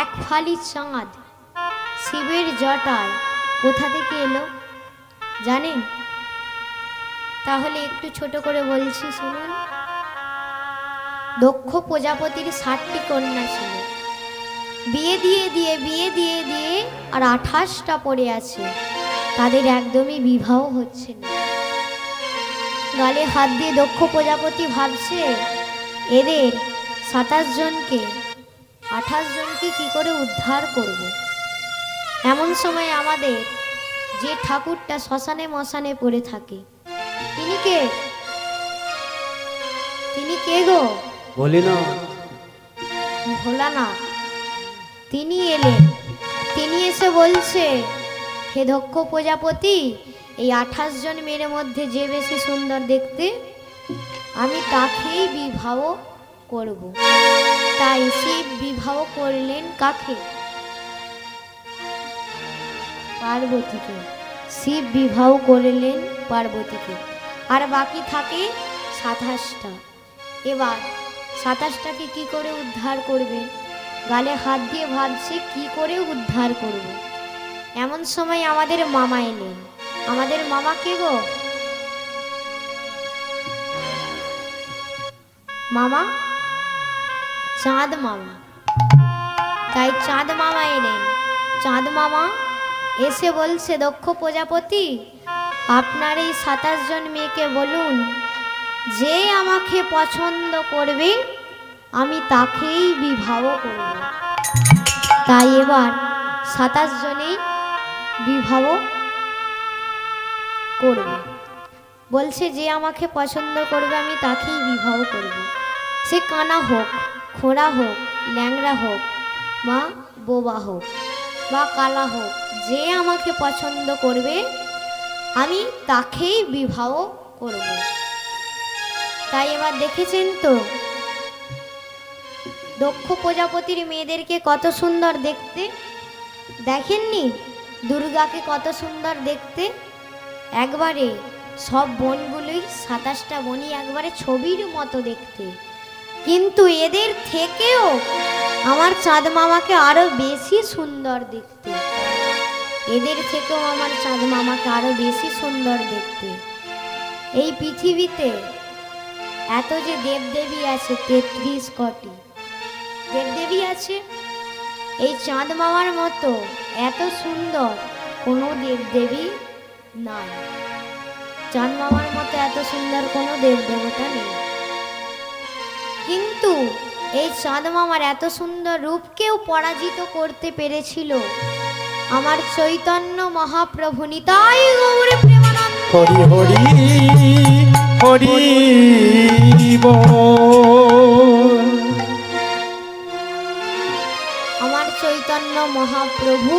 এক ফালি চাঁদ শিবের জটায় কোথা থেকে এলো জানেন? তাহলে একটু ছোট করে বলছি শুনুন। দক্ষ প্রজাপতির 60টি কন্যা ছিল। বিয়ে দিয়ে আর 28টা পড়ে আছে, তাদের একদমই বিবাহ হচ্ছে না। গালে হাত দিয়ে দক্ষ প্রজাপতি ভাবছে এদের 27 জনকে 28 জনকে কি করে উদ্ধার করব। এমন সময় আমাদের যে ঠাকুরটা শ্মশানে মশানে পড়ে থাকে, তিনি কে? তিনি কে গো? ভোলানাথ। তিনি এলেন। তিনি এসে বলছে, হে দক্ষ প্রজাপতি, এই 28 জন মেয়ের মধ্যে যে বেশি সুন্দর দেখতে, আমি তাকেই বিবাহ করব। তাই শিব বিবাহ করলেন কাকে? পার্বতীকে। শিব বিবাহ করলেন পার্বতীকে। আর বাকি থাকে 27টা। এবার 27টাকে কি করে উদ্ধার করবে? গালে হাত দিয়ে ভাবছে কি করে উদ্ধার করব। এমন সময় আমাদের মামা এলেন। আমাদের মামা কে গো? মামা চাঁদ মামা। তাই চাঁদ মামা এলেন। চাঁদ মামা এসে বলছে, দক্ষ প্রজাপতি, আপনার এই 27 জন মেয়েকে বলুন, যে আমাকে পছন্দ করবে আমি তাকেই বিবাহ করব। তাই এবার 27 জনেই বিবাহ করবে। বলছে যে আমাকে পছন্দ করবে আমি তাকেই বিবাহ করব। সে কানা হোক, খোঁড়া হোক, ল্যাংড়া হোক, বা বোবা হোক, বা কালা হোক, যে আমাকে পছন্দ করবে আমি তাকেই বিবাহ করব। তাই এবার দেখেছেন তো দক্ষ প্রজাপতির মেয়েদেরকে কত সুন্দর দেখতে। দেখেননি দুর্গাকে কত সুন্দর দেখতে? একবারে সব বোনগুলোই 27টা বোনই একবারে ছবির মতো দেখতে। কিন্তু এদের থেকেও আমার চাঁদ মামাকে আরো বেশি সুন্দর দেখতে। এদের থেকেও আমার চাঁদ মামাকে আরো বেশি সুন্দর দেখতে। এই পৃথিবীতে এত যে দেবদেবী আছে, 33 কোটি দেবদেবী আছে, এই চাঁদ মামার মতো এত সুন্দর কোনো দেবদেবী নাই। চাঁদ মামার মতো এত সুন্দর কোনো দেবদেবতা নেই। কিন্তু এই চাঁদ মামার এত সুন্দর রূপকেও পরাজিত করতে পেরেছিল আমার চৈতন্য মহাপ্রভু। নিতাই গৌর প্রেমানন্দ। হরি হরি হরি বল। আমার চৈতন্য মহাপ্রভু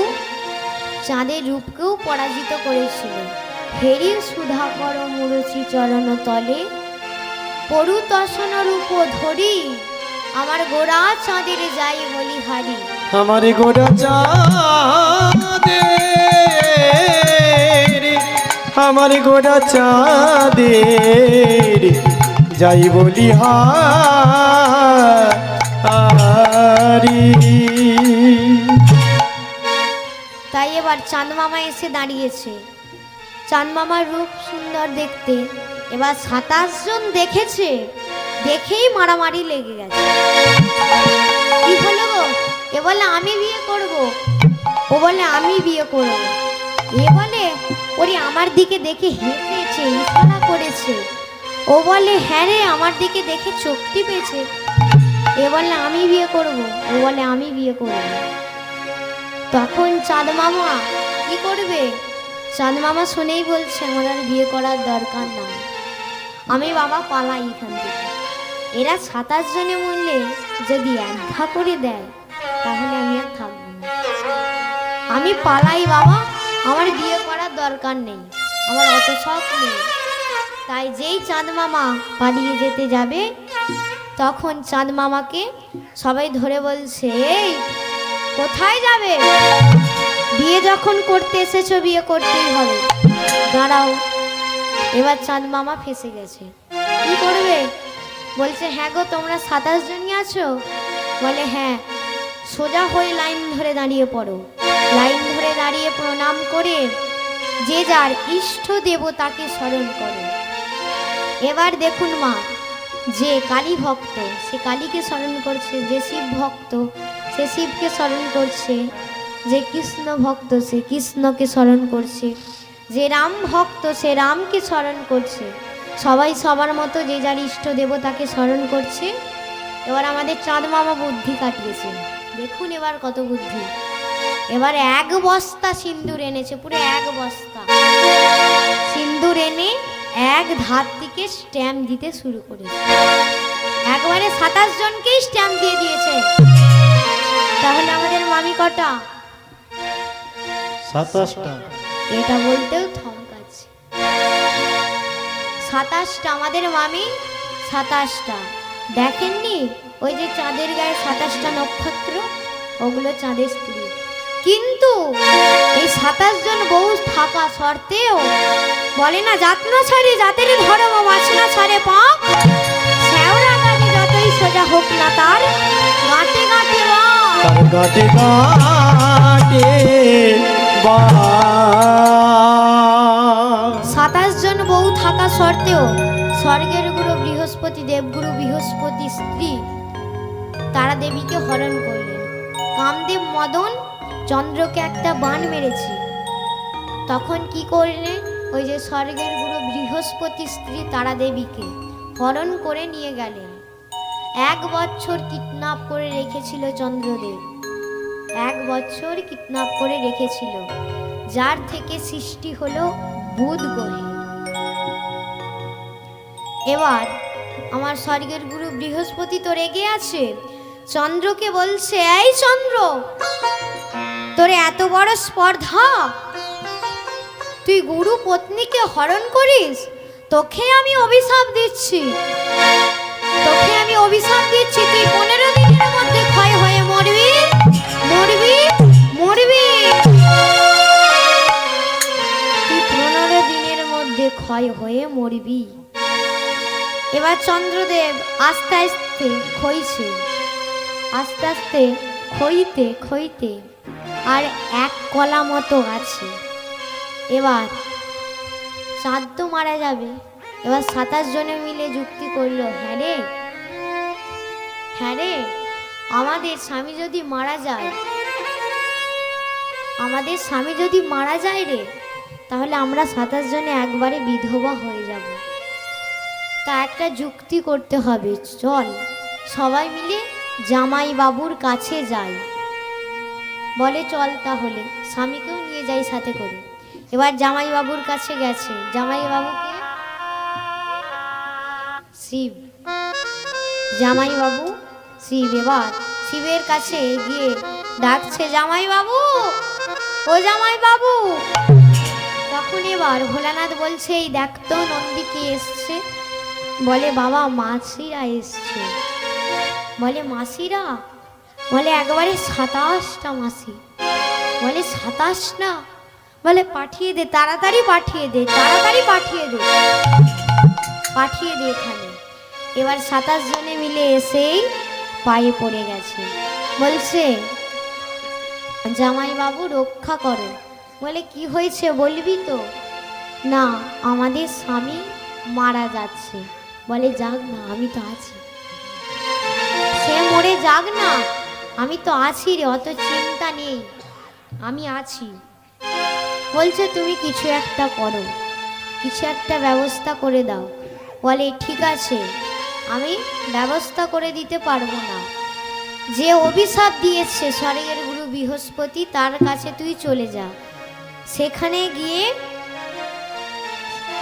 চাঁদের রূপকেও পরাজিত করেছিল। হেরি সুধাকর মুরচি চরণ তলে পরুতসন রূপ ধরি, আমার গোরা চাঁদের যাই বলি হারি। আমার গোরা চাঁদের, আমার গোরা চাঁদের যাই বলি হারি। তাই এবার চাঁদ মামা এসে দাঁড়িয়েছে। চাঁদ মামার রূপ সুন্দর দেখতে। এবার 27 জন দেখেছে, দেখেই মারামারি লেগে গেছে। কি হলো গো? এ বলে আমি বিয়ে করব, ও বলে আমি বিয়ে করব। এ বলে ওরে আমার দিকে দেখে হেসেছে, ইশারা করেছে। ও বলে হ্যাঁ রে, আমার দিকে দেখে চোখ টিপেছে। এ বলে আমি বিয়ে করব, ও বলে আমি বিয়ে করব। তখন চাঁদ মামা কি করবে? চাঁদ মামা শুনেই বলছে আমার আর বিয়ে করার দরকার নাই, আমি বাবা পালাই এখান থেকে। এরা 27 জনে মরলে যদি একঘা করে দেয় তাহলে আমি আর থাকবো না, আমি পালাই বাবা, আমার বিয়ে করার দরকার নেই, আমার অত শখ নেই। তাই যেই চাঁদ মামা পালিয়ে যেতে যাবে তখন চাঁদ মামাকে সবাই ধরে বলছে, এই কোথায় যাবে? বিয়ে যখন করতে এসেছো বিয়ে করতেই হবে, দাঁড়াও। এবার চাঁদ মামা ফেসে গেছে। কি করবে? বলছে হ্যাঁ গো, তোমরা 27 জনই আছো? বলে হ্যাঁ সোজা হয়ে লাইন ধরে দাঁড়িয়ে পড়ো। লাইন ধরে দাঁড়িয়ে প্রণাম করে যে যার ইষ্ট দেবতাকে স্মরণ করো। এবার দেখুন মা, যে কালী ভক্ত সে কালীকে স্মরণ করছে, যে শিব ভক্ত সে শিবকে স্মরণ করছে, যে কৃষ্ণ ভক্ত সে কৃষ্ণকে স্মরণ করছে, যে রাম ভক্ত সে রামকে স্মরণ করছে। সবাই সবার মতো যে যার ইষ্ট দেবতাকে স্মরণ করছে। এবার আমাদের চাঁদ মামা বুদ্ধি কাটিয়েছে, দেখুন এবার কত বুদ্ধি। এবার 1 বস্তা সিন্দুর এনেছে, পুরো 1 বস্তা সিন্দুর এনে এক ধার থেকে স্ট্যাম্প দিতে শুরু করেছে। একবারে 27 জনকেই স্ট্যাম্প দিয়ে দিয়েছে। তাহলে আমাদের মামি কটা? 27টা। এটা বলতেও থমকাচ্ছে। 27টা, আমাদের মামি 27টা। দেখেননি ওই যে চাঁদের গায়ে 27টা নক্ষত্র, ওগুলো চাঁদের স্ত্রী। কিন্তু এই 27 জন বউ থাকা সত্ত্বেও বলে না, জাত না ছাড়ে জাতের ধর্ম, মাছ না ছাড়ে পাপ, শ্যাওড়া গাড়ি যতই সোজা হোক না তার গাঁটে গাঁটে বা। তার গাটে গাটে বা। 27 জন বউ থাকা সত্ত্বেও স্বর্গের গুরু বৃহস্পতি, দেবগুরু বৃহস্পতি স্ত্রী তারা দেবীকে হরণ করলেন। কামদেব মদন চন্দ্রকে একটা বাণ মেরেছে। তখন কি করলেন, ওই যে স্বর্গের গুরু বৃহস্পতি স্ত্রী তারা দেবীকে হরণ করে নিয়ে গেলেন। 1 বছর কিডন্যাপ করে রেখেছিল চন্দ্রদেব, 1 বছর কিডন্যাপ করে রেখেছিল, যার থেকে সৃষ্টি হলো বুধ গ্রহ। এবার আমার স্বর্গের গুরু বৃহস্পতি তো রেগে আছে, চন্দ্রকে বলছে, এই চন্দ্র, তোর এত বড় স্পর্ধা, তুই গুরু পত্নীকে হরণ করিস? তোকে আমি অভিশাপ দিচ্ছি, তোকে আমি অভিশাপ দিচ্ছি, তুই 15 দিনের মধ্যে ক্ষয় হয়ে মরবি, মরবি, মরবি। তুই 15 দিনের মধ্যে ক্ষয় হয়ে মরবি। এবার চন্দ্রদেব আস্তে আস্তে ক্ষয়ছে, আস্তে আস্তে ক্ষয়তে ক্ষয়তে আর 1 কলা মতো আছে। এবার চাঁদ তো মারা যাবে। এবার 27 জনে মিলে যুক্তি করলো, হ্যাঁ রে, হ্যাঁ রে, আমাদের স্বামী যদি মারা যায়, আমাদের স্বামী যদি মারা যায় রে, তাহলে আমরা 27 জনে একবারে বিধবা হয়ে যাব। তা একটা যুক্তি করতে হবে, চল সবাই মিলে জামাই বাবুর কাছে যাই। বলে চল তাহলে, স্বামীকেও নিয়ে যাই সাথে করে। এবার জামাই বাবুর কাছে গেছে, জামাই বাবুকে শিব, জামাই বাবু শিব। এবার শিবের কাছে গিয়ে ডাকছে, জামাই বাবু, ও জামাই বাবু। তখন এবার ভোলানাথ বলছে, এই দেখতো নন্দী কে এসছে? বলে বাবা মাসিরা এসছে। বলে মাসিরা? বলে একবারে 27টা মাসি। বলে 27 না? বলে পাঠিয়ে দে, তাড়াতাড়ি পাঠিয়ে দে, তাড়াতাড়ি পাঠিয়ে দে, পাঠিয়ে দে এখানে। এবার 27 জনে মিলে এসেই পায়ে পড়ে গেছে, বলছে জামাই বাবু রক্ষা করো। বলে কি হয়েছে বলবি তো? না, আমাদের স্বামী মারা যাচ্ছে। বলে যাক না, আমি তো আছি। সে মরে যাক না, আমি তো আছি রে, অত চিন্তা নেই, আমি আছি। বলছে তুমি কিছু একটা করো, কিছু একটা ব্যবস্থা করে দাও। বলে ঠিক আছে, আমি ব্যবস্থা করে দিতে পারবো না। যে অভিশাপ দিয়েছে স্বর্গের গুরু বৃহস্পতি, তার কাছে তুই চলে যা, সেখানে গিয়ে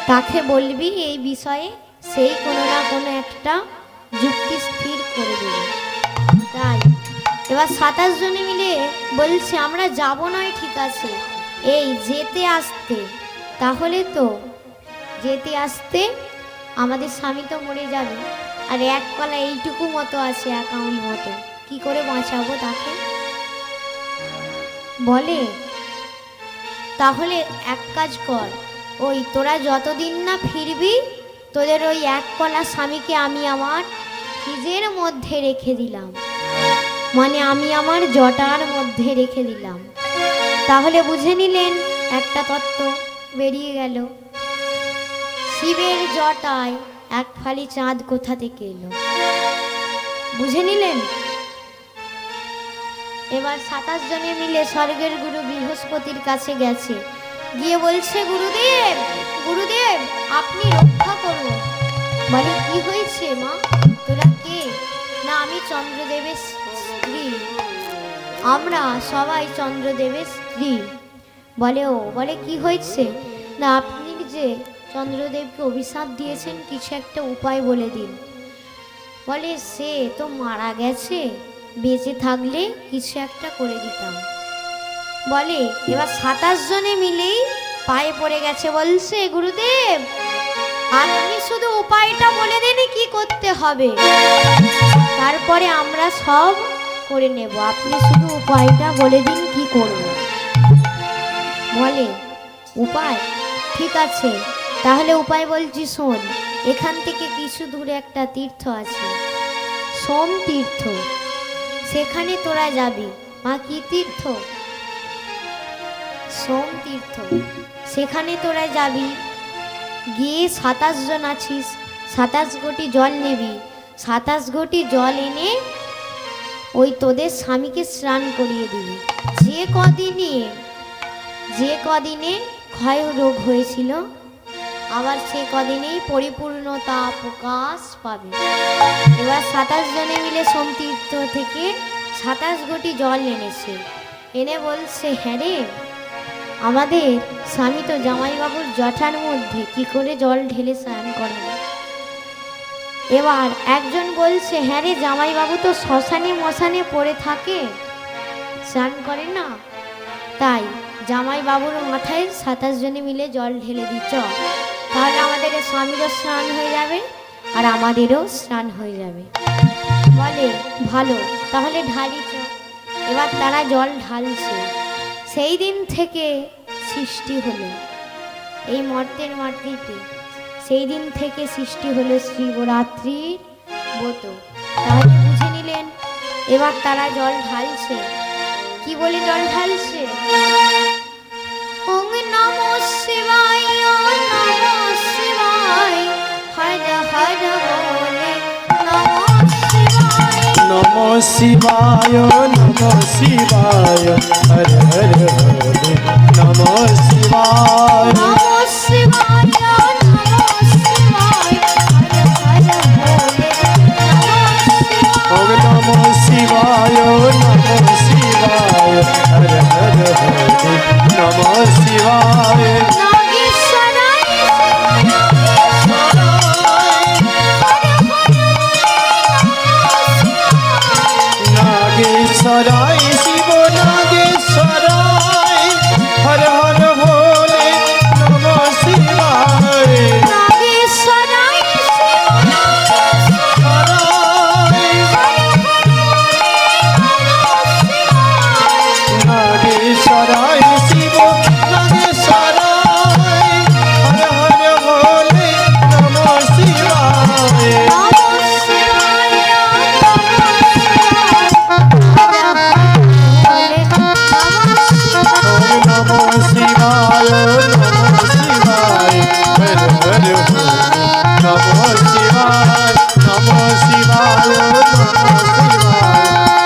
তাকে বলবি এই বিষয়ে, সেই কোনো না কোনো একটা যুক্তি স্থির করে দেবে। তাই এবার 27 জনে মিলে বলছে আমরা যাব নয়, ঠিক আছে, এই যেতে আসতে, তাহলে তো যেতে আসতে আমাদের স্বামী তো মরে যাবে, আর 1 কলা এইটুকু মতো আছে, 1 আঙুল মতো, কি করে বাঁচাবো তাকে? বলে তাহলে এক কাজ কর, ওই তোরা যতদিন না ফিরবি, তোদের ওই 1 কলা স্বামীকে আমি আমার ফ্রিজের মধ্যে রেখে দিলাম। মানে আমি আমার জটার মধ্যে রেখে দিলাম। তাহলে বুঝে নিলেন একটা তত্ত্ব বেরিয়ে গেল, শিবের জটায় এক ফালি চাঁদ কোথা থেকে এলো, বুঝে নিলেন। এবার 27 জনে মিলে স্বর্গের গুরু বৃহস্পতির কাছে গেছে, গিয়ে বলছে গুরুদেব গুরুদেব আপনি রক্ষা করুন। বলে কি হয়েছে মা, তোরা কে? না আমি চন্দ্রদেবের স্ত্রী, আমরা সবাই চন্দ্রদেবের স্ত্রী। বলে ও, বলে কি হয়েছে? না আপনি যে চন্দ্রদেবকে অভিশাপ দিয়েছেন কিছু একটা উপায় বলে দিন। বলে সে তো মারা গেছে, বেঁচে থাকলে কিছু একটা করে দিতাম। বলে এবার 27 জনে মিলেই পায়ে পড়ে গেছে, বলছে গুরুদেব আপনি শুধু উপায়টা বলে দিন কি করতে হবে, তারপরে আমরা সব করে নেব, আপনি শুধু উপায়টা বলে দিন কি করব। বলে উপায়, ঠিক আছে তাহলে উপায় বলছি শোন, এখান থেকে কিছু দূরে একটা তীর্থ আছে, সোম তীর্থ, সেখানে তোরা যাবি। মা কি তীর্থ? সোম তীর্থ, সেখানে তোরা যাবি, গিয়ে 27 জন আছিস, 27 ঘটি জল নেবি, 27 ঘটি জল এনে ওই তোদের স্বামীকে স্নান করিয়ে দিবি। যে কদিনে ক্ষয় রোগ হয়েছিল আবার সে কদিনেই পরিপূর্ণতা প্রকাশ পাবে। এবার 27 জনে মিলে সোমতীর্থ থেকে 27 ঘটি জল এনেছে, এনে বলছে হ্যাঁ রে আমাদের স্বামী তো জামাইবাবুর জটার মধ্যে কি করে জল ঢেলে স্নান করাবে। এবার একজন বলছে হ্যাঁ রে জামাইবাবু তো শ্মশানে মশানে পড়ে থাকে, স্নান করে না, তাই জামাইবাবুর মাথায় 27 জনে মিলে জল ঢেলে দিচ্ছ, তাহলে আমাদের স্বামীরও স্নান হয়ে যাবে আর আমাদেরও স্নান হয়ে যাবে। বলে ভালো, তাহলে ঢালিছ। এবার তারা জল ঢালছে, সেই দিন থেকে সৃষ্টি হলো এই মর্তের মাটিতে, সেই দিন থেকে সৃষ্টি হলো শিবরাত্রির ব্রত। তাহলে বুঝে নিলেন। এবার তারা জল ঢালছে, কি বলে জল ঢালছে? ওং নমো শিবায় নমো শিবায় হর হর বলে নমো শিবায় নমো শিবায় নমো শিবায় হর হর হরে নমো শিবায় নমো শিবায় নমো শিবায় হর হর বলে ওম নমো শিবায় নমো শিবায় হর হর হরে নমো শিবায় নাগেশ্বরায় নাগেশ্বরায় শিব নাগেশ্বরায় হর হর ভোলে নমো শিবায় নাগেশ্বরায় নাগেশ্বরায় শিব নাগেশ্বরায় হর হর ভোলে নমো শিবায় নমো শিবায় নমো শিবায় নমো শিবায় হর হর ভোলে নমো শিবায় নমো শিবায় নমো শিবায়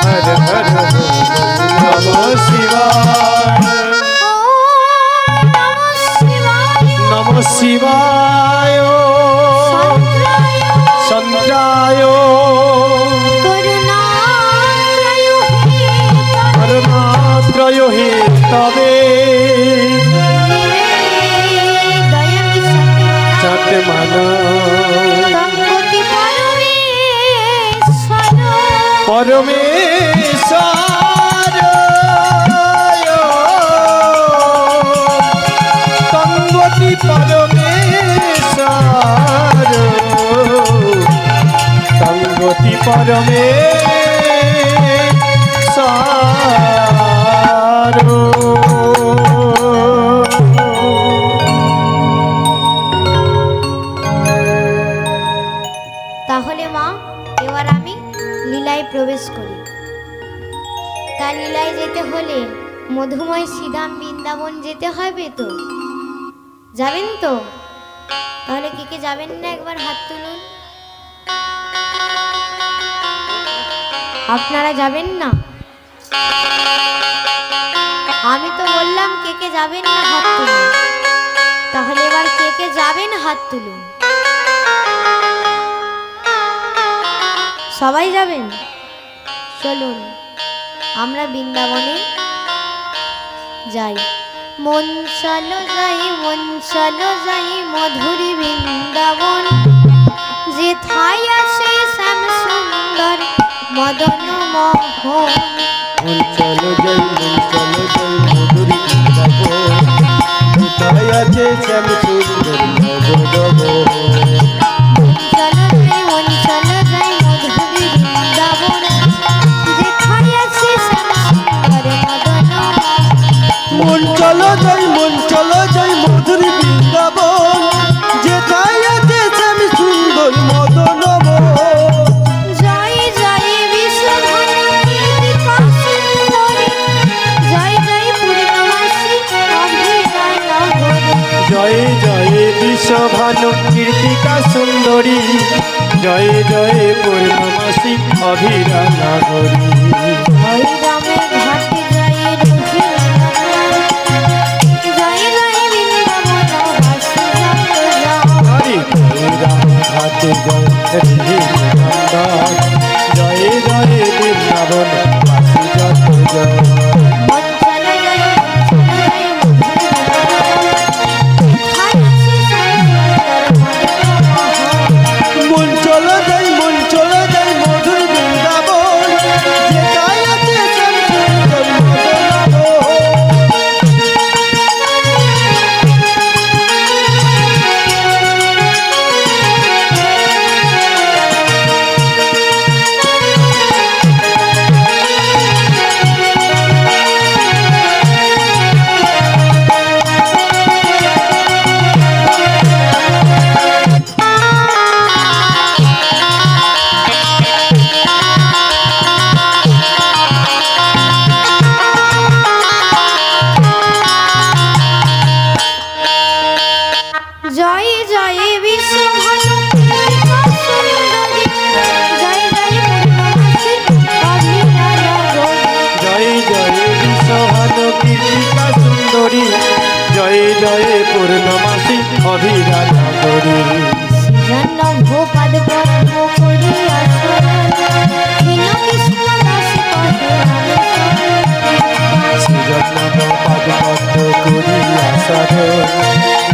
হর হর ভোলে নমো শিবায় নমো শিবায় চন্দ্রায় পরমাত্রয় হে তবে চাঁদ মানা পরমেশ্বর তঙ্গতি পরমেশ্বর তঙ্গতি পরমেশ্বর তাহলে মা এবার আমি লীলায় প্রবেশ করি। যেতে হলে মধুময় শ্রীধাম বৃন্দাবন যেতে হবে তো, যাবেন তো? তাহলে কে কে যাবেন না একবার হাত তুলুন। আপনারা যাবেন না? আমি তো বললাম কে কে যাবেন না হাত তুলুন। তাহলে এবার কে কে যাবেন হাত তুলুন। সবাই যাবেন? চলুন আমরা বৃন্দাবনে যাই। মন চলো যাই, মন চলো যাই মধুরী বৃন্দাবন, যে ঠাই আছে শ্যাম সুন্দর মদন মোহন। মন চলো যাই, মন চলো যাই মধুরী বৃন্দাবন, কোথায় আছে শ্যাম সুন্দর মদন মোহন। চলো যাই, মন চলো যাই মধুরী বৃন্দাবন, যে ঠাই আছে শ্যাম সুন্দর মদন মোহন। মন চলো যাই, মন চলো যাই মধুরী বৃন্দাবন, যেথায় আছে শ্যাম সুন্দর মদন মোহন। জয় জয় বিশ্বভানু কীর্তিকা সুন্দরী, জয় জয় পূর্ণমাসী অভিনয় নগরী। জয় জয় বিশ্বভানু কীর্তিকা সুন্দরী, জয় জয় পূর্ণমাসী অভিরা নাগরী। জয় রামের ঘাটে জয় রঘুনন্দন, জয় জয় বৃন্দাবন বাসী নন্দন। হরি জয় রাম ঘাটে জয় হরি নন্দন, জয় জয় বৃন্দাবন বাসী যত জয়। মন চলো যাই, মন চলো যাই মধুরী বৃন্দাবন, যেথায় আছে শ্যাম সুন্দর মদন মোহন। জয় জয় বিশ্বভানু কীর্তিকা সুন্দরী, জয় জয় পূর্ণমাসী অভিনয় নগরী। জয় জয় বিশ্বভানু কীর্তিকা সুন্দরী, জয় জয় পূর্ণমাসী অভিরা নাগরী। শ্রীজন্য ভূপাদ পদ্ম করিয়া শরণ, দীন কৃষ্ণ দাস কহে আমি শরণ। শ্রীজন্ম পাদ পদ্ম করিয়া শরণ,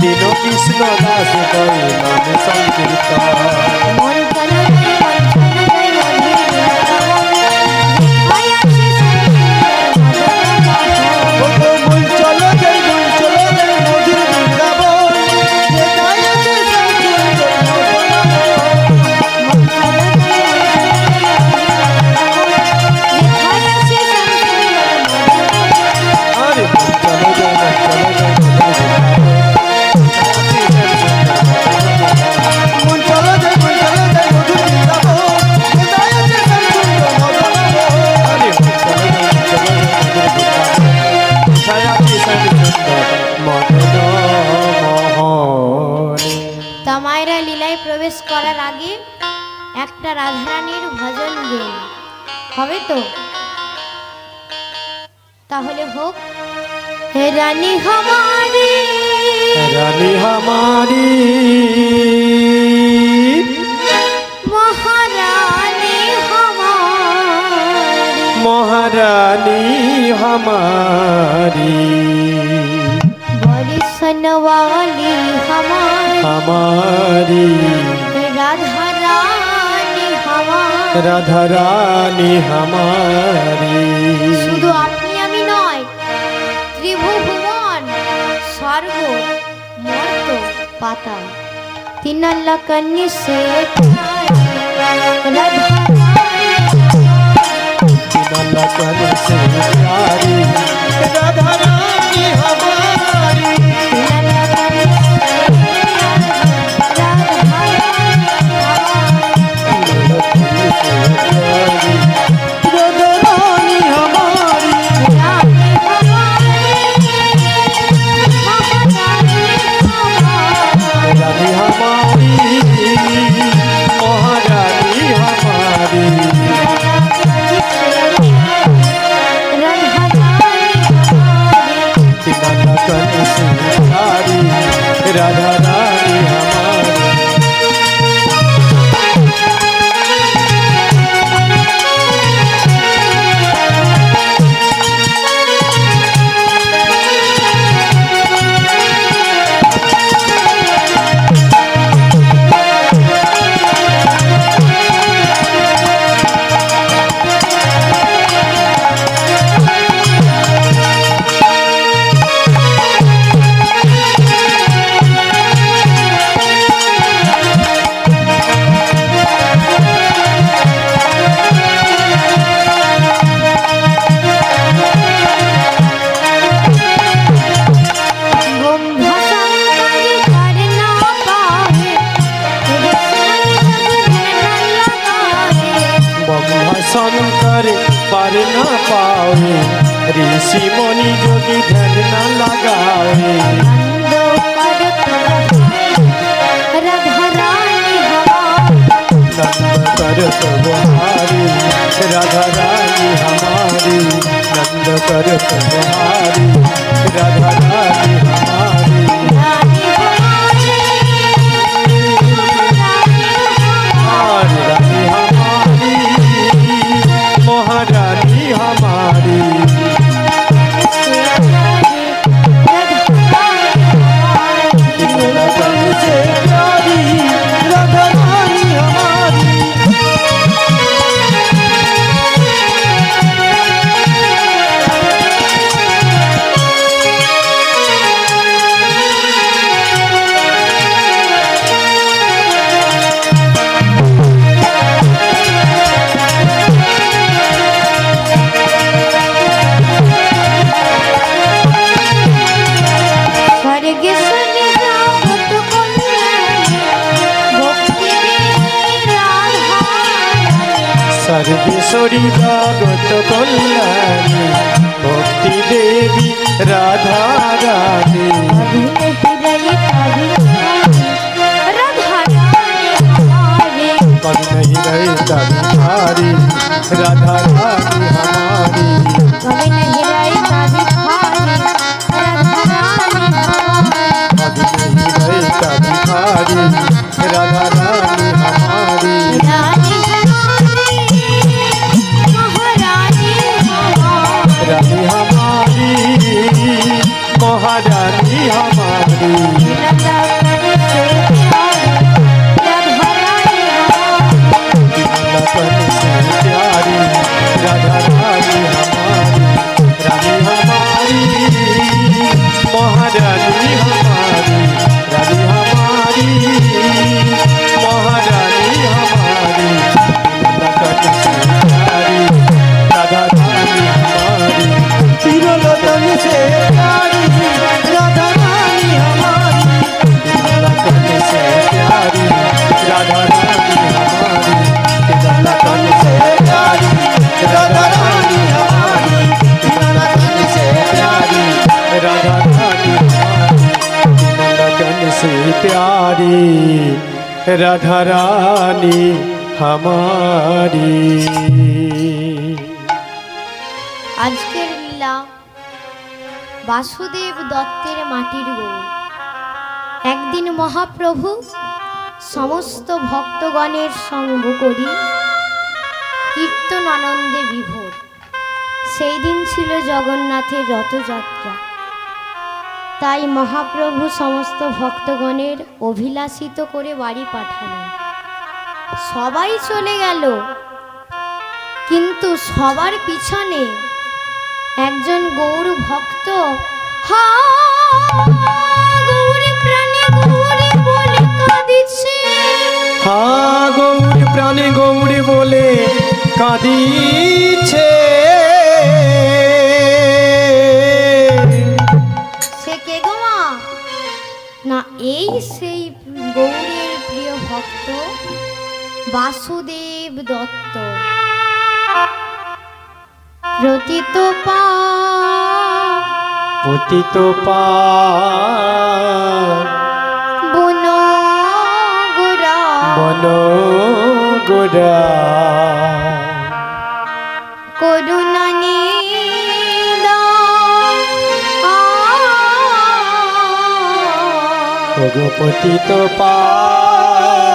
দীন কৃষ্ণ দাস কই নাম সংকীর্তন। মন চলো যাই, মন চলো যাই মধুরী বৃন্দাবন, যেথায় আছে শ্যাম সুন্দর মদন মোহন। মন চলো যাই, মন চলো যাই মধুর বৃন্দাবন, যেথায় আছে শ্যাম সুন্দর মদন মোহন। মন চলো যাই, মন চলো যাই তামাইরা লীলায় প্রবেশ করার আগে একটা রাধারানীর ভজন গেন, হবে তো? তাহলে হোক। হে রানী হমারি, রানী हमारी মহারানী হমারি, महारानी हमारी বড়ি সনওয়ালি হমারি, हमारी রাধা রানী হমারি। राधा रानी हमारी। শুধু আপনি আমি নয়, ত্রিভুবন স্বর্গ মর্ত পাতাল তিন লকনি সে लगन से प्यारी राधा रानी हमारी। लगन से प्यारी राधा रानी हमारी। राधा रानी हमारी। शंकर पर न पावे ऋषि मुनि जोगी ध्यान न लगावे। नंद करत बहारी राधा रानी हमारी। नंद करत बहारी राधा रानी हमारी। रानी हमारी महारानी हमारी। से प्यारी राधा रानी हमारी। सर्वेश्वरी लागत कल्याणी भक्ति देवी राधा रानी। कभी नहीं रहता भिखारी राधा रानी हमारी। कभी नहीं रहता भिखारी राधा रानी हमारी। रानी हमारी महारानी हमारी। लखन से प्यारी राधा रानी हमारी। रानी हमारी महारानी हमारी। रानी हमारी महारानी हमारी। लखन से प्यारी राधा रानी हमारी। तिरुलोचन से प्यारी राधा रानी हमारी। लखन से प्यारी राधा रानी हमारी। लखन से प्यारी राधा रानी हमारी। लखन से प्यारी राधा रानी हमारी। लखन से प्यारी राधा रानी हमारी। আজকের লীলা বাসুদেব দত্তের মাটির গৌর। একদিন মহাপ্রভু সমস্ত ভক্তগণের সঙ্গ করি কীর্তন আনন্দে বিভোর। সেই দিন ছিল জগন্নাথের রথযাত্রা। তাই মহাপ্রভু সমস্ত ভক্তগণের অভিলাষিত করে বাড়ি পাঠালেন। সবাই চলে গেল, কিন্তু সবার পিছনে একজন গৌর ভক্ত হা গৌর প্রাণে গৌরী বলে কাঁদিছে। হা গৌর প্রাণে গৌরী বলে কাঁদিছে। সে কে গো মা? না, এই সেই গৌরের প্রিয় ভক্ত বাসুদেব দত্ত। পতিত বন গোরা করুণা নিদান ভগপতি তো পাবন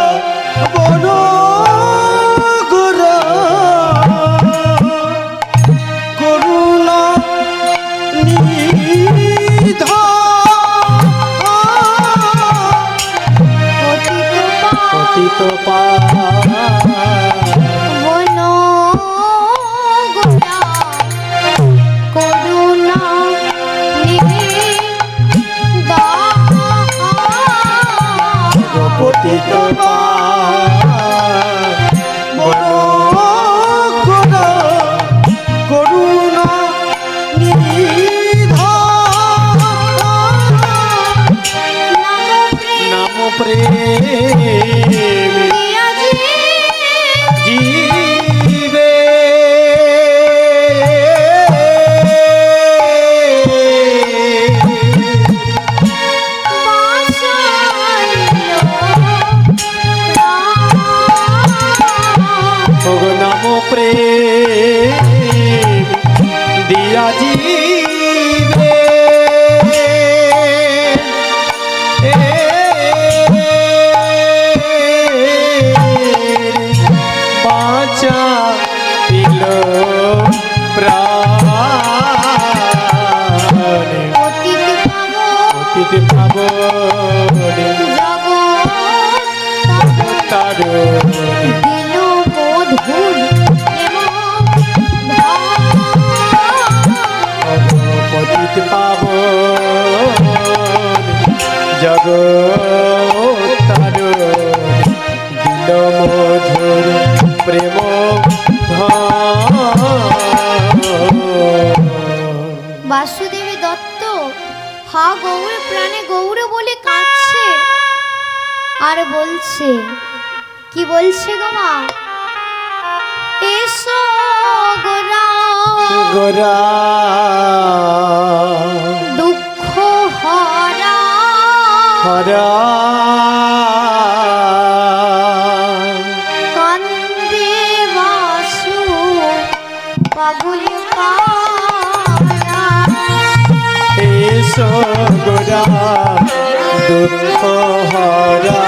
গুরু করুণা পতিত পাবন গোরা করুণা পতিত পাবন গুরু করুণা নাম প্রেম জীবে নাম প্রেম দিয়া জীবে বাঁচা দিল প্রাণে অতীত পাবনে তার পতিত পাবন জগতার দিল মধুর প্রেম বাসুদেবী দত্ত হা গৌর প্রাণে গৌর বলে কাঁদছে আর বলছে, কি বলছে গো মা? এসো গোরা গোরা দুঃখ হরা হরা কান্দে বাসু পাগল কারা। এসো গোরা দুঃখ হরা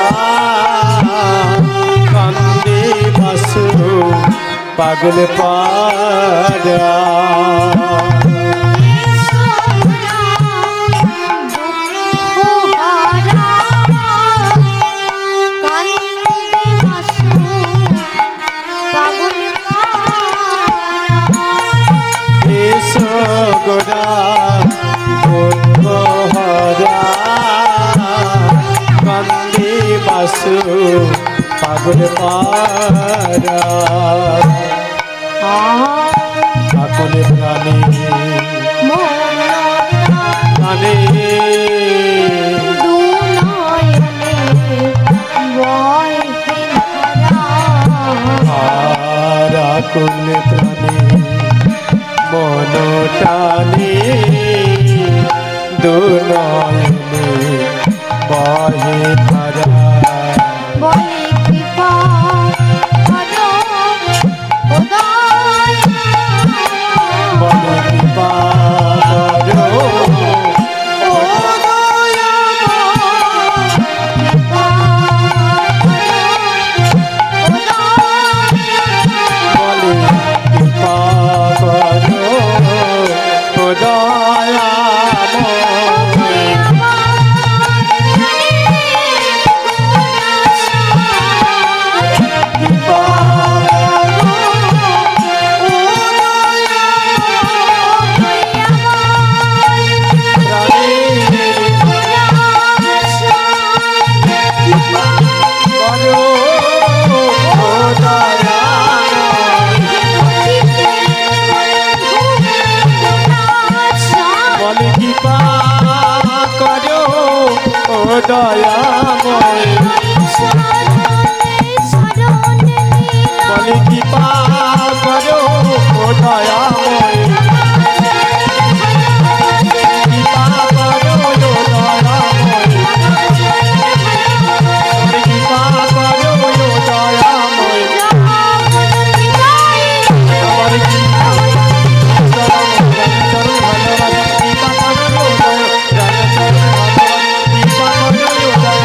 কান্দে বাসু পাগল পারা। গোরা দুঃখ হরা কান্দে বাসু পাগল পারা। আকুল প্রাণে প্রাণে আর আকুল প্রাণে মন টানে দুনয়নে বহে ধারা। বলে কৃপা করো ও দয়াময়। বলে কৃপা করো ও দয়াময়। কৃপা করো ও দয়াময়। বলে কৃপা করো ও দয়াময়। দয়াময় বলে কৃপা করো ও দয়াময়। কৃপা করো ও দয়াময়। কৃপা করো ও দয়াময়। আমার কৃপা চরণ ভালোবাসা কৃপা করো ও দয়াময়। কৃপা করো ও দয়াময়।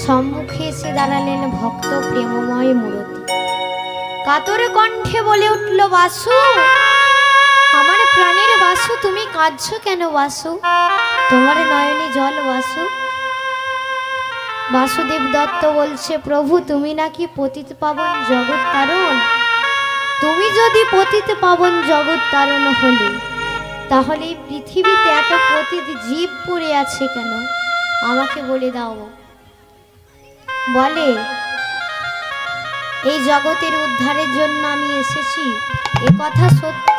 সম্মুখে এসে দাঁড়ালেন ভক্ত প্রেমময় মূরতি। কাতরে কণ্ঠে বলে উঠল, বাসু, আমার প্রাণের বাসু, তুমি কাঁদছো কেন বাসু? তোমার নয়নে জল বাসু। বাসুদেব দত্ত বলছে, প্রভু তুমি নাকি পতিত পাবন জগৎ তারণ। তুমি যদি পতিত পাবন জগৎ তারণ হলে, তাহলে এই পৃথিবীতে এত পতিত জীব পড়ে আছে কেন? আমাকে বলে দাও। বলে, এই জগতের উদ্ধারের জন্য আমি এসেছি, এ কথা সত্য,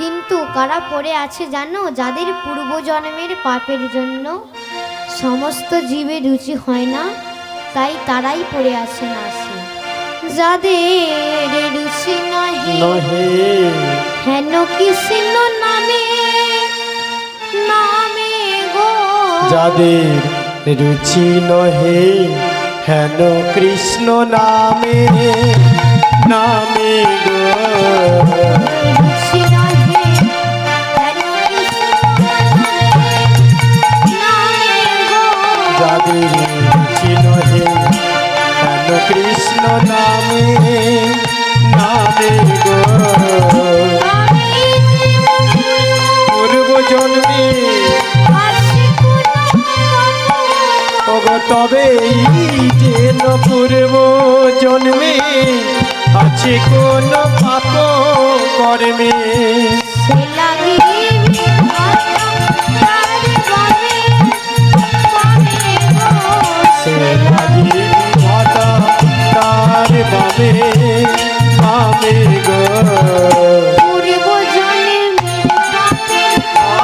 কিন্তু কারা পড়ে আছে জানো? যাদের পূর্বজন্মের পাপের জন্য সমস্ত জীবের রুচি হয় না, তাই তারাই পড়ে আছে নাশে। যাদের রুচি নহে হেন কৃষ্ণ নামে নামে গো, যাদের রুচি নহে হেন কৃষ্ণ নামে নামে গো, রুচি নহে হেন কৃষ্ণ নামে গো, যাদের রুচি নহে হেন কৃষ্ণ নামে নামে গো, পূর্ব জন্মে তবে যেন পূর্ব জন্মে আছে কোন পাপ কর্মে, সে লাগে সে লাগি মাতা তার বামে বামে গো, পূর্ব জন্মের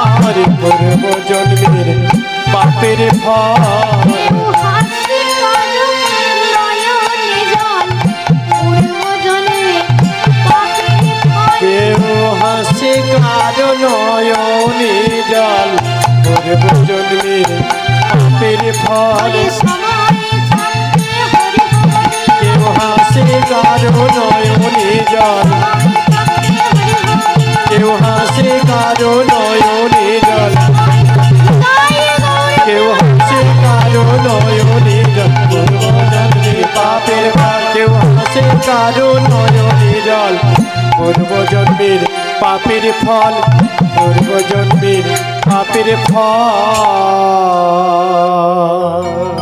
আর পূর্ব জন্মের পাপের ফল, কেউ হাসে কারো নয়নে জল, পূর্ব জন্মের পাপের ফল, কেউ হাসে কারো নয়নে জল, কেউ হাসে কারো নয়নে জল, কেউ হাসে কারো নয়নে জল, পূর্ব জন্মের পাপের ফল, কেউ হাসে কারো নয়নে জল, পূর্ব জন্মের পাপের ফল, পূর্ব জন্মের পাপের ফল।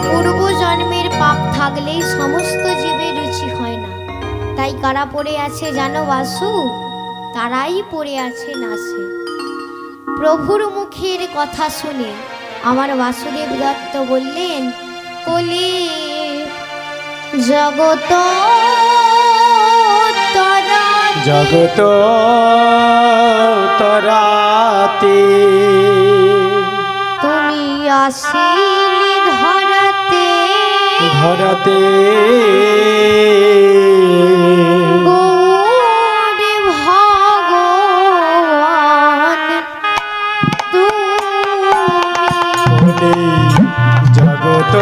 পূর্ব জন্মের পাপ থাকলেই সমস্ত জীবের রুচি হয় না, তাই কারা পড়ে আছে জানো বাসু? তারাই পড়ে আছে নাশে। প্রভুর মুখের কথা শুনে আমার বাসুদেব দত্ত বললেন, কলি জগত তরা জগত তরাতে তুমি আসিলি ধরাতে, ধরাতে গৌরে ভগবান তুমি। জগত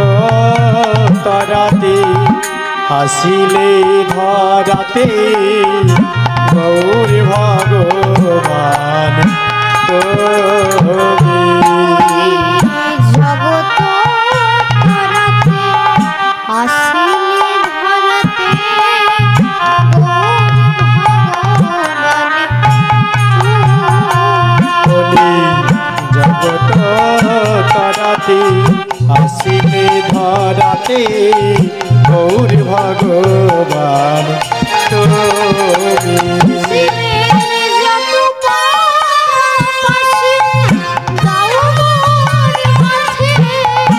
তরাতে আসিলে ধরাতে গৌর ভগবান তুমি। জগত ধরাতে আসিলে ধরাতে গৌর ভগবান বলি জগত তরাতে আসিলে ধরাতে গৌর ভগবান তুমি।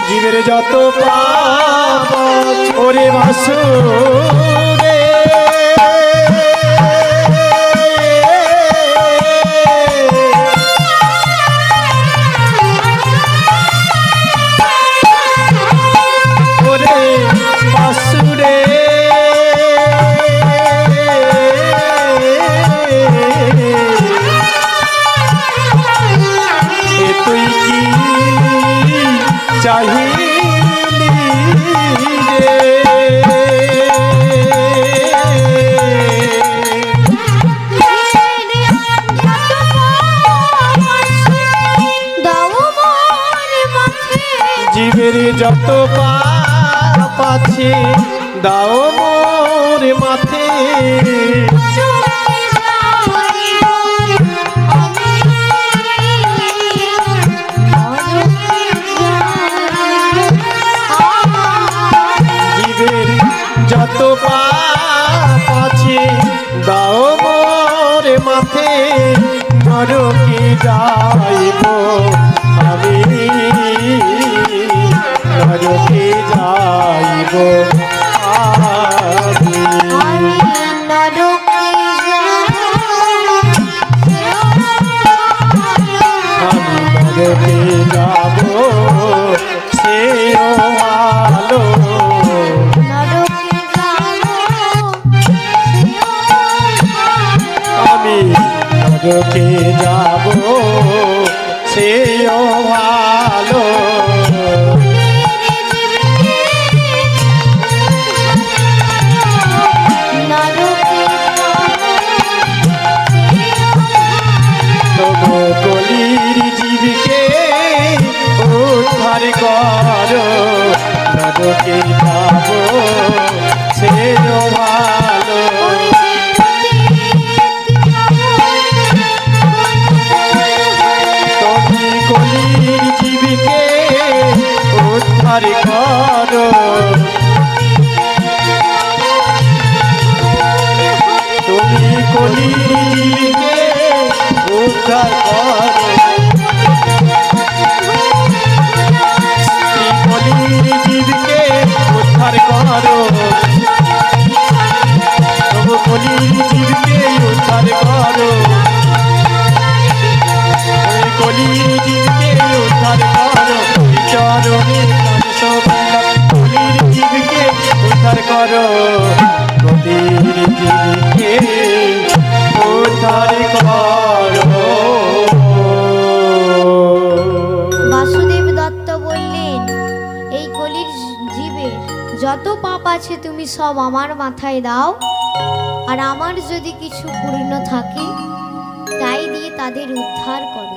জীবের যত পাপ ওরে বাসুরে, ওরে বাসুরে, তুই কি চাহিলি রে, জীবের যত পাপ আছে দাও মোর মাথে জীবের যত পাপ আছে দাও মোর মাথে নরকে যাইব আমি নরকে যাইব আমি আমি নরকে যাব সেও ভালো আমি নরকে যাব সেও ভালো তবু কলির জীবকে উদ্ধার করো নরকে যাব সেও ভালো তুমি কলির জীবকে উদ্ধার করো তুমি কলির জীবকে উদ্ধার করো কলির জীবকে উদ্ধার করো তবু কলির জীবকে উদ্ধার করো কলির জীবকে উদ্ধার করো চরণে কলির জীবকে উদ্ধার করো কলির জীবকে উদ্ধার করো বাসুদেব দত্ত বললেন, এই কলির জীবের যত পাপ আছে তুমি সব আমার মাথায় দাও, আর আমার যদি কিছু পূর্ণ থাকে তাই দিয়ে তাদের উদ্ধার করো।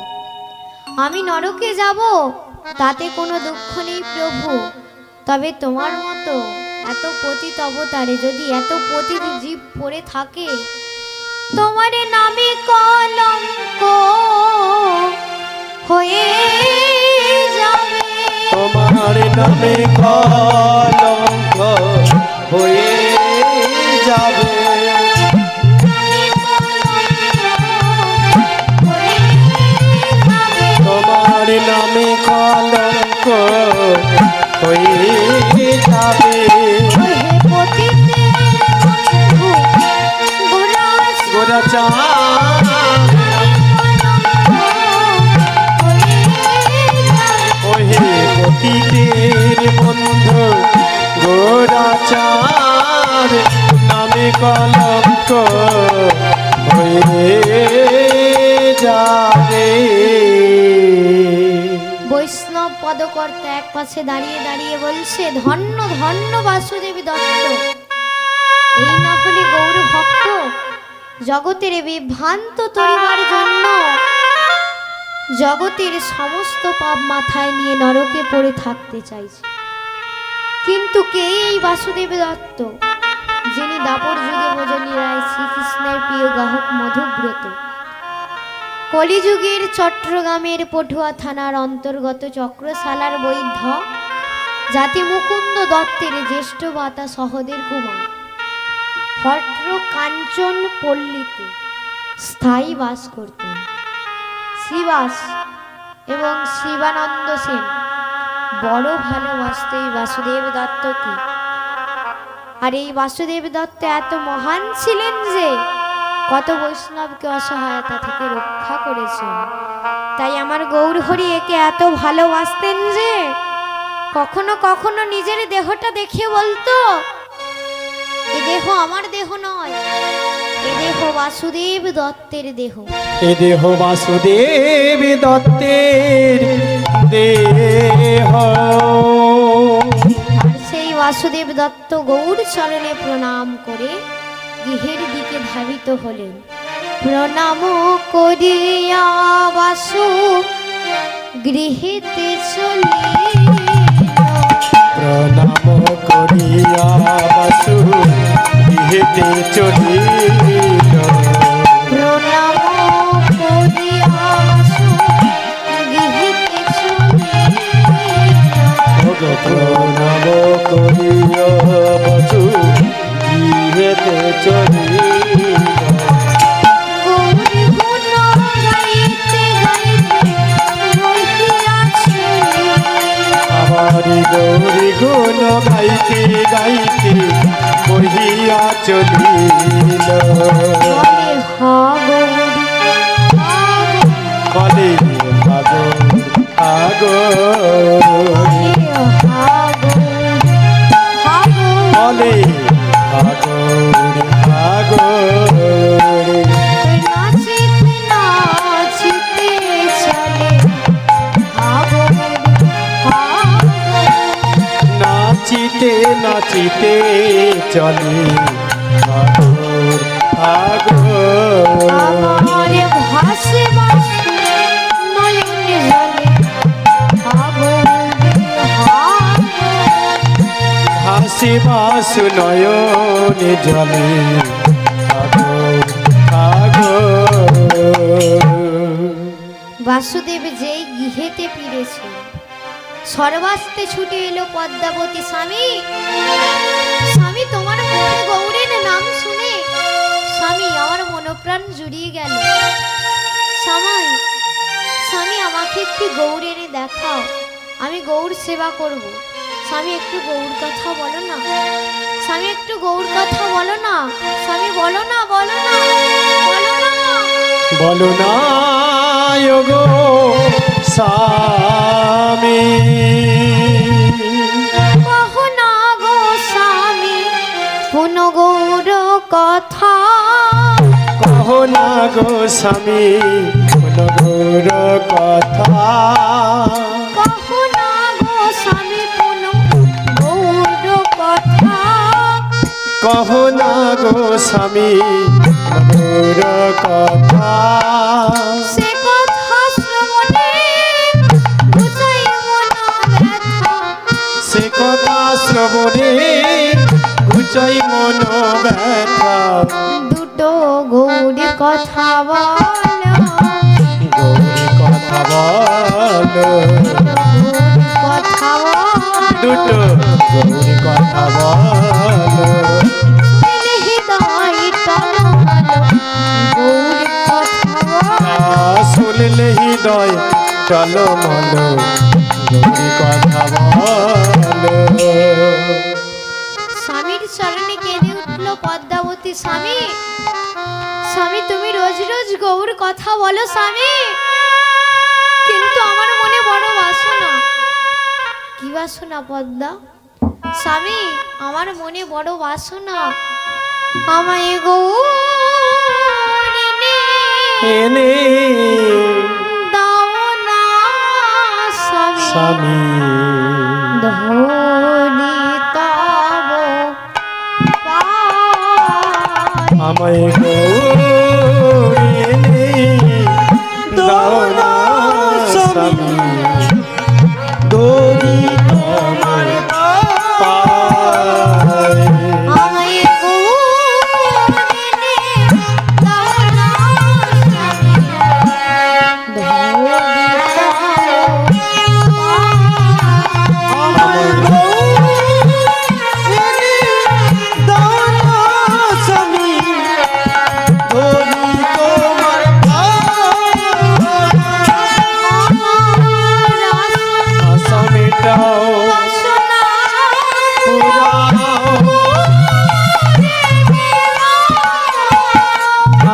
আমি নরকে যাব তাতে কোনো দুঃখ নেই প্রভু, তবে তোমার মতো এত পতিত অবতারে যদি এত পতিত জীব পড়ে থাকে, তোমার নামে কলঙ্ক হয়ে যাবে, তোমার নামে কলঙ্ক হয়ে যাবে, তোমার নামে কলঙ্ক হয়ে যাবে। গোরাচাঁদ ওহে পতিতের বন্ধু গোরাচাঁদ নামে কলঙ্ক হয়ে যাবে। বৈষ্ণব পদকর্তা এক পাশে দাঁড়িয়ে দাঁড়িয়ে বলছে, ধন্য ধন্য বাসুদেব দত্ত, এই না হলে গৌর ভক্ত জগতের বিভ্রান্ত তরিবার জন্য জগতের সমস্ত পাপ মাথায় নিয়ে নরকে পড়ে থাকতে চাইছে। কিন্তু কে এই বাসুদেব দত্ত, যিনি দাপর যুগে ভজনীরায় শ্রীকৃষ্ণের প্রিয় গাহক মধুব্রত, কলিযুগের চট্টগ্রামের পটুয়া থানার অন্তর্গত চক্রশালার বৈধ জাতি মুকুন্দ দত্তের জ্যেষ্ঠ ভাতা সহদের কুমার, ভট্ট কাঞ্চন পল্লীতে স্থায়ী বাস করতেন। শ্রীবাস এবং শিবানন্দ সেন বড় ভালোবাসত এই বাসুদেব দত্তকে। আর এই বাসুদেব দত্ত এত মহান ছিলেন যে কত বৈষ্ণবকে অসহায়তা থেকে রক্ষা করেছেন। তাই আমার গৌরহরি একে এত ভালোবাসতেন যে কখনো কখনো নিজের দেহটা দেখে বলতো, এ দেহ আমার দেহ নয়, এ দেহ বাসুদেব দত্তের দেহ, এ দেহ বাসুদেব দত্তের দেহ। আর সেই বাসুদেব দত্ত গৌর চরণে প্রণাম করে গৃহের দিকে ধাবিত হলেন। প্রণাম করিয়া বাসু গৃহেতে চলিল, প্রণাম করি গৃহেতে চলিল প্রণাম করিয়া বাসু গৃহেতে চলিল। প্রণাম করিয়া বসু গৃহেতে চলিল গৌরী গুণ গাইতে গাইতে বহিয়াছে। আমারি গৌরী গুণ গাইতে গাইতে বহিয়া চলিল বলে হা গৌরী হা বলে আগর গৌরী, হা গৌরী, বলে আগর আগর নাচিতে নাচিতে চলে হা গৌরী, হা গৌরী। নাচিতে নাচিতে চলে আগর আগর আমার ভাসে ভাসে নয়নে জলে হা গৌরী, হা গৌরী। হাসি বাসু নয়নে জলে আগর আগর বাসুদেব যেই গৃহেতে ফিরেছে সর্বাস্তে ছুটে এলো পদ্মাবতী। স্বামী স্বামী, তোমার মুখে গৌরের নাম শুনে স্বামী আমার মনপ্রাণ জুড়িয়ে গেল। স্বামী স্বামী, আমাকে একটু গৌর এনে দেখাও, আমি গৌর সেবা করব। স্বামী একটু গৌর কথা বলো না, স্বামী একটু গৌর কথা বলো না, স্বামী বলো না, বলো না, বলো না। বলো না গো স্বামী কহো না গো স্বামী পুন গৌর কথা। কহ না গো স্বামী কোন গৌর কথা কহো না গো স্বামী পুন গৌর কথা। কহ না গো স্বামী গৌর কথা সে কথা শ্রবণে বুঝাই মন ব্যথা। সে কথা শ্রবণে ঘুচাই মন ব্যথা দুটো গৌরী কথা বলো, গৌরী কথা বলো গৌরী কথা বলো। দুটো গৌরী কথা বলো শুনিলে হৃদয় টলমল গৌরী কথা বলো। শুনলে হৃদয় টলমল গৌরী কথা বলো স্বামীর চরণে কেঁদে উঠল পদ্মাবতী। স্বামী স্বামী, তুমি রোজ রোজ গৌর কথা বলো স্বামী, কিন্তু আমার মনে বড় বাসনা। কি বাসনা পদ্মা? স্বামী, আমার মনে বড় বাসনা, আমায় গৌর এনে দাও না স্বামী। স্বামী ধনি তব পায়। আমায় গৌর এনে দাও না স্বামী দড়ি তোমার পায় আমায় গৌর এনে দাও না স্বামী। ধনি তব আমায় গৌর এনে দাও না স্বামী দড়ি তোমার আশা মেটাও পুরাও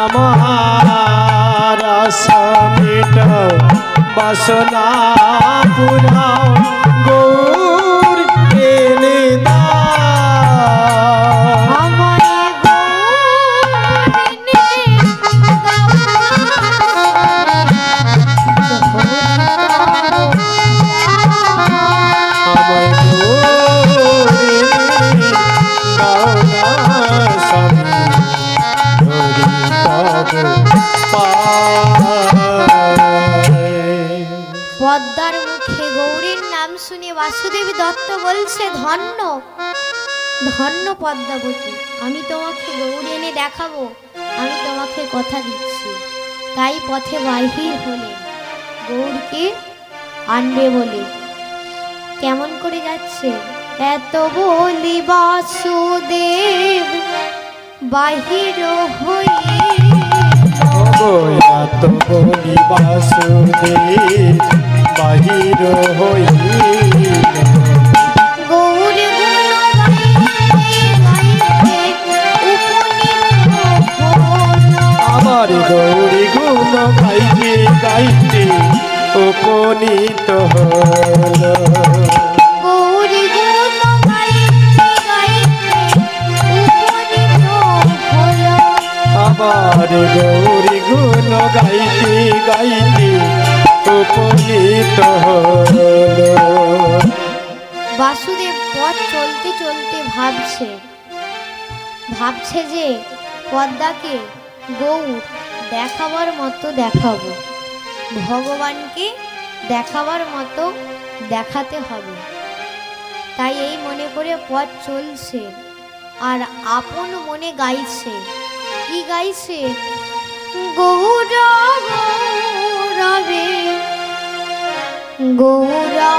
আমার আশা মেটাও বাসনা পুরাও গৌর এনে দাও আমায় গৌর এনে দাও না স্বামী ধরি তব পায় পদ্মার মুখে গৌরীর নাম শুনে বাসুদেব দত্ত বলছে, ধন্য ধন্য পদ্মাবতী, আমি তোমাকে গৌর এনে দেখাবো, আমি তোমাকে কথা দিচ্ছি। তাই পথে বাহির হলেন গৌরকে আনবে বলে। কেমন করে যাচ্ছে? এত বলি বাসুদেব বাহির হইল, এত বলি বাসুদেব বাহির হইল, গৌর গুণ গাইতে উপনীত হল। আমার গৌরী গুণ গাইতে গাইতে উপনীত হল, গৌর গুণ গাইতে গাইতে উপনীত হল। আমার গৌরী গুণ গাইতে গাইতে উপনীত হল। বাসুদেব পথ চলতে চলতে ভাবছে যে পদ্মাকে গৌর দেখাবার মতো দেখাবো, ভগবানকে দেখাবার মতো দেখাতে হবে। তাই এই মনে করে পথ চলছে আর আপন মনে গাইছে। কি গাইছে? গৌরা গৌরবে গৌরা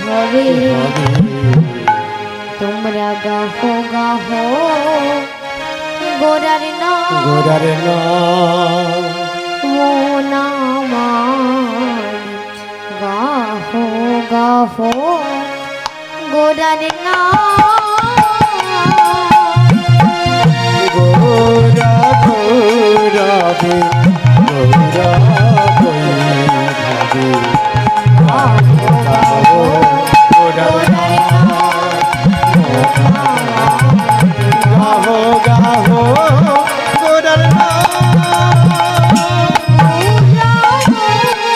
ভবে, তোমরা গাহ গাহ গোরার নাম, গোরার নাম মন আমার গাহ গাহ গোরার নাম। গোরা গোরাবে গোরা বৈরাবে, গোরার নাম গাহো গাহো গোরার নাম, গৌরা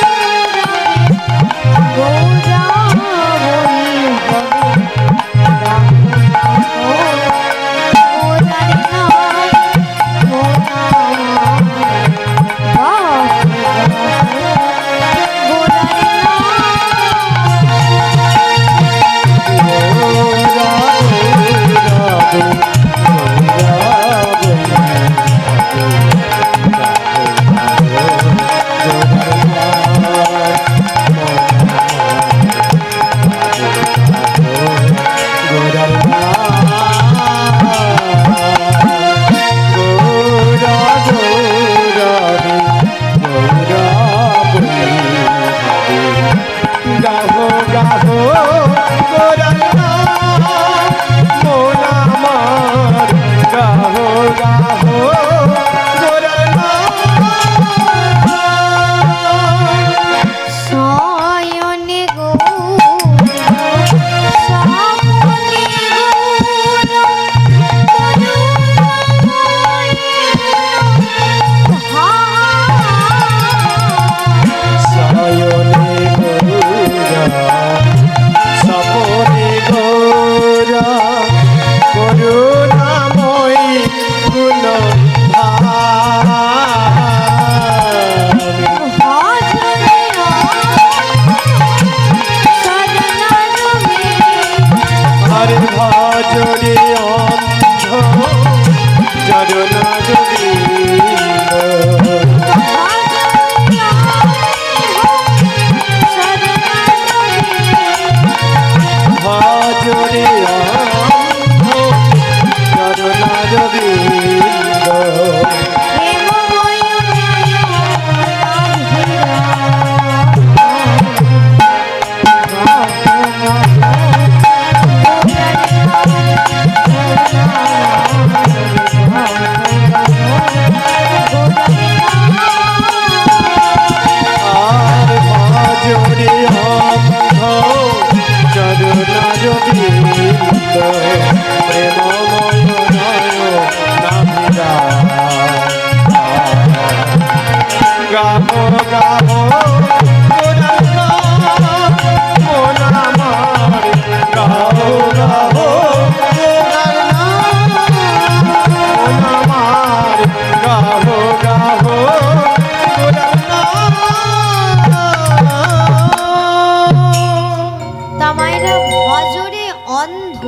অন্ধ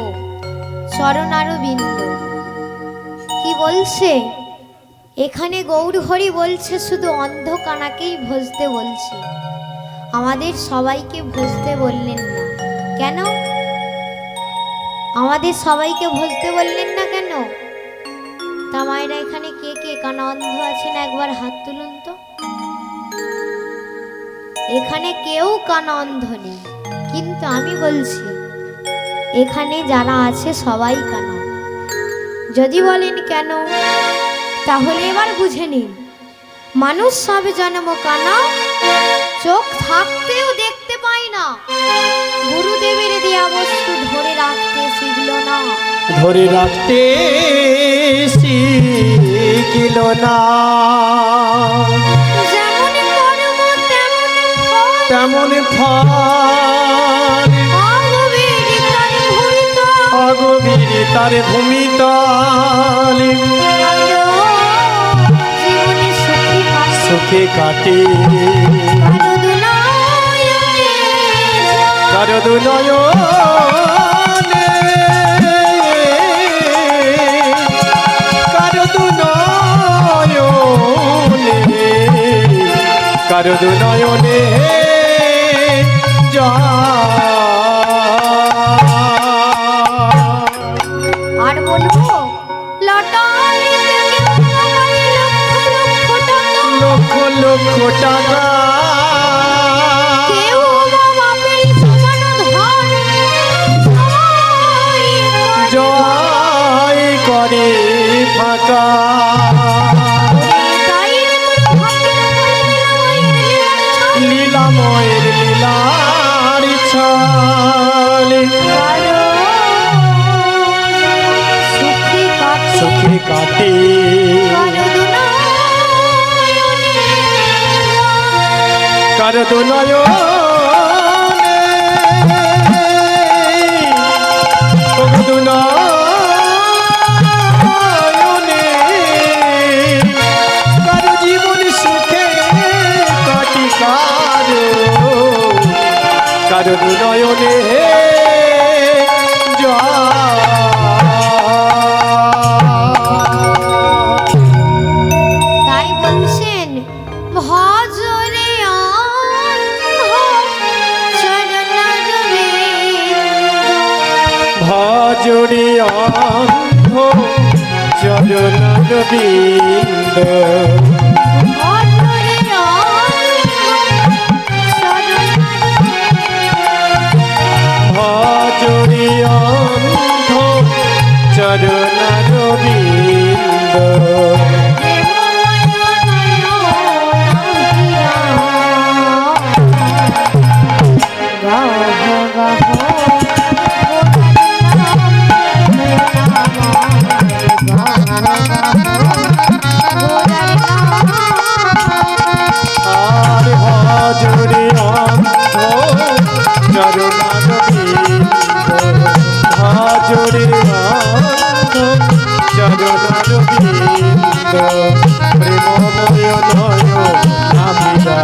চরণারবিন্দ। কি বলছে এখানে? গৌর হরি বলছে শুধু অন্ধ কানাকেই ভজতে বলছে, আমাদের সবাইকে ভজতে বললেন না। কেন আমাদের সবাইকে ভজতে বললেন না কেন? তা মায়েরা এখানে কে কে কানা অন্ধ আছেন একবার হাত তুলুন তো। এখানে কেউ কানা অন্ধ নেই, কিন্তু আমি বলছি এখানে যারা আছে সবাই কানা। যদি বলেন কেন, তাহলে এবার বুঝে নিন। মানুষ সব জন্ম কানা, চোখ থাকতেও দেখতে পায় না, গুরুদেবের দেয়া বস্তু ধরে রাখতে শিখল না। ধরে রাখতে শিখিল না, যেমন কর্ম তেমন ফল, তেমন ফল অগভীর তার ভূমিতল। অগভীর তার ভূমিতল, জীবনে সুখে কাটে কারো দুনয়নে, কারো দুনয়নে, কারো দুনয়নে আর বলবো লটাই লক্ষ লক্ষ টাকা, কেউ বা বাপের সমান ধন জয় করে ফাঁকা, লীলাময়ের লীলার ছলে সুখে কাটে কারো দুনয়নে, কারো দুনয়নে, কারো জীবন সুখে কাটি, কারো দুনয়নে তাই বলছেন ভজরে ভজরে অন্ধ চরণারবিন্দ, ভজরে অন্ধ চরণারবিন্দ, আর ভজরে অন্ধ চরণারবিন্দ, ভজরে অন্ধ চরণারবিন্দ, প্রেমময় নয় নামিদা,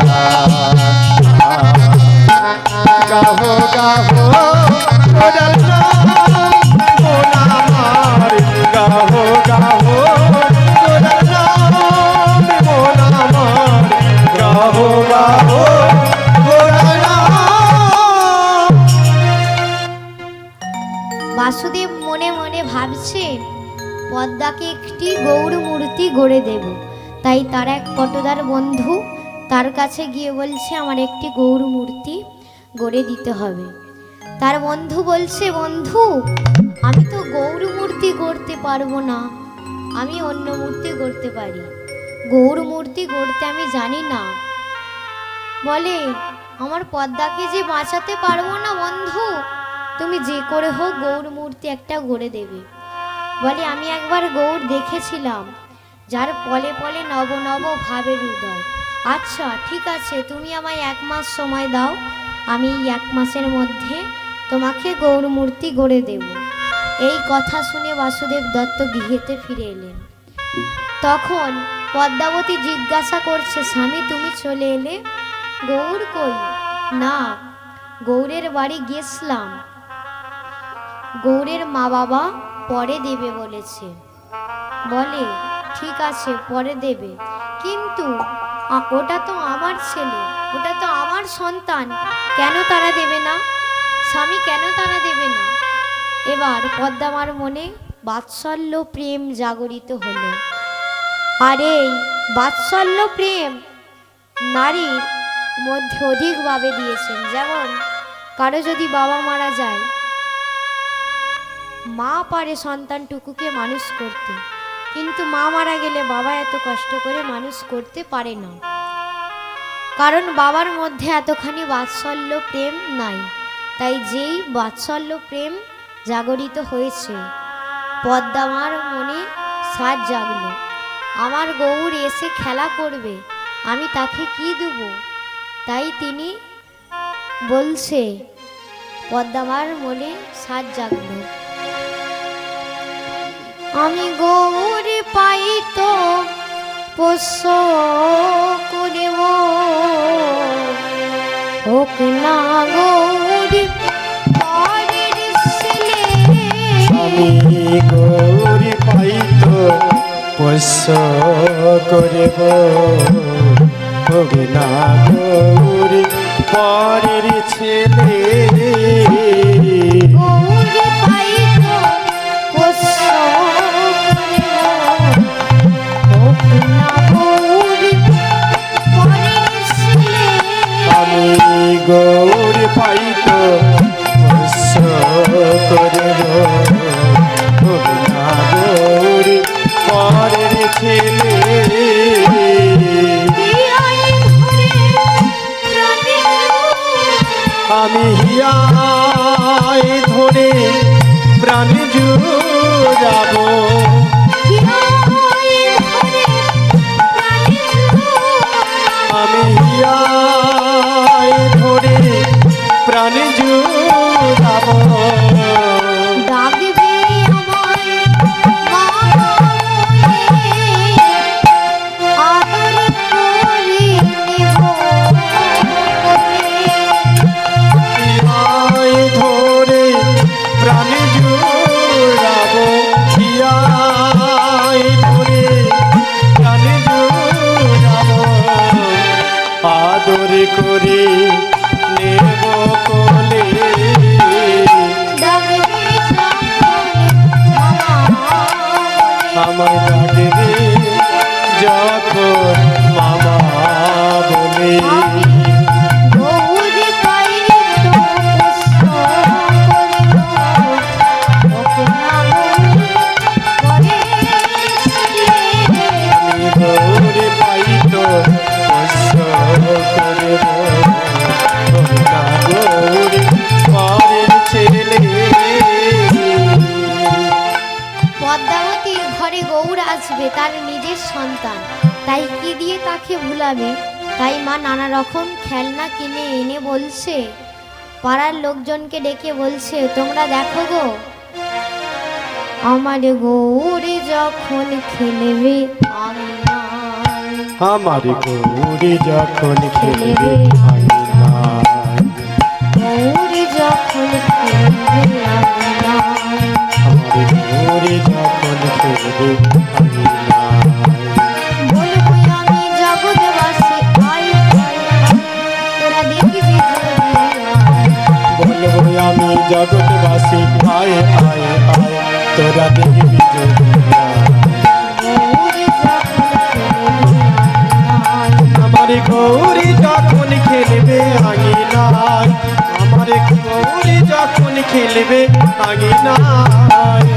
গাহো গাহো ওরাল নাম মন আমার, গাহো গাহো ওরাল নাম মন আমার, গাহো গাহো ওরাল নাম। বাসুদেব মনে মনে ভাবছে পদ্মাকে একটি গৌর মূর্তি গড়ে দেব। তাই তার এক পটদার বন্ধু তার কাছে গিয়ে বলছে আমার একটি গৌর মূর্তি গড়ে দিতে হবে। তার বন্ধু বলছে বন্ধু আমি তো গৌর মূর্তি গড়তে পারবো না, আমি অন্য মূর্তি গড়তে পারি, গৌর মূর্তি গড়তে আমি জানি না। বলে আমার পদ্মাকে যে বাঁচাতে পারবো না বন্ধু, তুমি যে করে হোক গৌর মূর্তি একটা গড়ে দেবে। বলে আমি একবার গৌর দেখেছিলাম, যার পলে পলে নব নব ভাবের উদয়। আচ্ছা ঠিক আছে, তুমি আমায় 1 মাস সময় দাও, আমি 1 মাসের মধ্যে তোমাকে গৌর মূর্তি গড়ে দেব। এই কথা শুনে বাসুদেব দত্ত গৃহেতে ফিরে এলেন। তখন পদ্মাবতী জিজ্ঞাসা করছে স্বামী তুমি চলে এলে, গৌর কই? না, গৌরের বাড়ি গেছিলাম, গৌরের মা বাবা পরে দেবে বলেছে। বলে ঠিক আছে পরে দেবে, কিন্তু ওটা তো আমার ছেলে, ওটা তো আমার সন্তান, কেন তারা দেবে না? স্বামী কেন তারা দেবে না? এবার পদ্মামার মনে বাৎসল্য প্রেম জাগরিত হলো। আর এই বাৎসল্য প্রেম নারীর মধ্যে অধিকভাবে দিয়েছেন। যেমন কারো যদি বাবা মারা যায়, মা পারে সন্তানটুকুকে মানুষ করতে, কিন্তু মা মারা গেলে বাবা এত কষ্ট করে মানুষ করতে পারে না, কারণ বাবার মধ্যে এতখানি বাৎসল্য প্রেম নাই। তাই যেই বাৎসল্য প্রেম জাগরিত হয়েছে, পদ্মামার মনে সাজ জাগলো, আমার গৌর এসে খেলা করবে, আমি তাকে কি দেব? তাই তিনি বলছে, পদ্মামার মনে সাজ জাগলো, আমি গৌর পাই তো পোষ্য করিব, হোক না গৌরী পরের ছেলে। আমি গৌরী পাই তো পোষ্য করিব, হোক না গৌরী পরের ছেলে। গৌরী পাই তো পোষ্য করিব, হোক না গৌরী পরের ছেলে। আমি গৌরী পাই তো পোষ্য করিব, হোক না গৌরী পরের ছেলে। আমি হিয়ায় ধরে প্রাণ জুড়াবো, আমি হিয়ায় ধরে প্রাণ জুড়াবো। ডাকবে আমায় মা বলে, আদর করে নেব হিয়ায় ধরে প্রাণ জুড়াবো, হিয়ায় ধরে প্রাণ জুড়াবো। আদর করে নেব কোলে, ডাকবে আমায় ডাকবে যখন মামা বলে। গৌরী পাই তো পোষ্য করিব, হোক না গৌরী পরের ছেলে। আমি গৌরী পাই তো পোষ্য করিব, হোক না গৌরী পরের ছেলে। পদ্মাবতীর ঘরে গৌর আসবে, তার নিজের সন্তান, তাই কি দিয়ে তাকে ভুলাবে? তাই মা নানা রকম খেলনা কিনে এনে বলছে, পাড়ার লোকজনকে ডেকে বলছে, তোমরা দেখো গো, আমার গৌর যখন খেলবে আঙিনায়, আমার গৌরী যখন খেলবে আঙিনায়, গৌর যখন খেলবে আঙিনায়, আমার গৌরী যখন খেলবে আঙিনায়। বলবো আমি জগৎবাসী আয় আয় আয়, তোরা দেখবি যদি আয়। বলবো আমি জগৎবাসী আয় আয় আয়, তোরা দেখবি যদি আয়। আমার গৌরী যখন খেলবে আঙিনায়, আমার গৌরী যখন খেলবে আঙিনায়।